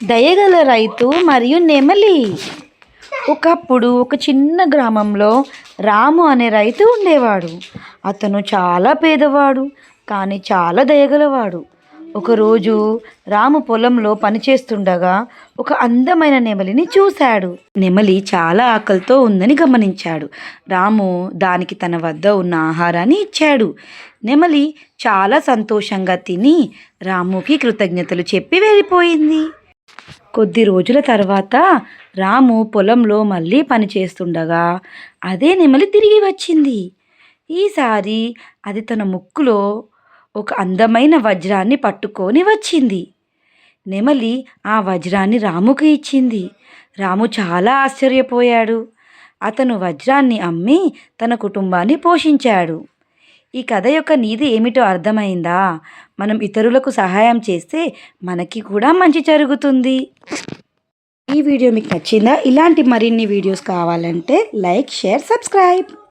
దయగల రైతు మరియు నెమలి. ఒకప్పుడు ఒక చిన్న గ్రామంలో రాము అనే రైతు ఉండేవాడు. అతను చాలా పేదవాడు, కానీ చాలా దయగలవాడు. ఒకరోజు రాము పొలంలో పనిచేస్తుండగా ఒక అందమైన నెమలిని చూశాడు. నెమలి చాలా ఆకలితో ఉందని గమనించాడు. రాము దానికి తన వద్ద ఉన్న ఆహారాన్ని ఇచ్చాడు. నెమలి చాలా సంతోషంగా తిని రాముకి కృతజ్ఞతలు చెప్పి వెళ్ళిపోయింది. కొద్ది రోజుల తర్వాత రాము పొలంలో మళ్ళీ పనిచేస్తుండగా అదే నెమలి తిరిగి వచ్చింది. ఈసారి అది తన ముక్కులో ఒక అందమైన వజ్రాన్ని పట్టుకొని వచ్చింది. నెమలి ఆ వజ్రాన్ని రాముకి ఇచ్చింది. రాము చాలా ఆశ్చర్యపోయాడు. అతను వజ్రాన్ని అమ్మి తన కుటుంబాన్ని పోషించాడు. ఈ కథ యొక్క నీతి ఏమిటో అర్థమైందా? మనం ఇతరులకు సహాయం చేస్తే మనకి కూడా మంచి జరుగుతుంది. ఈ వీడియో మీకు నచ్చిందా? ఇలాంటి మరిన్ని వీడియోస్ కావాలంటే లైక్, షేర్, సబ్స్క్రైబ్.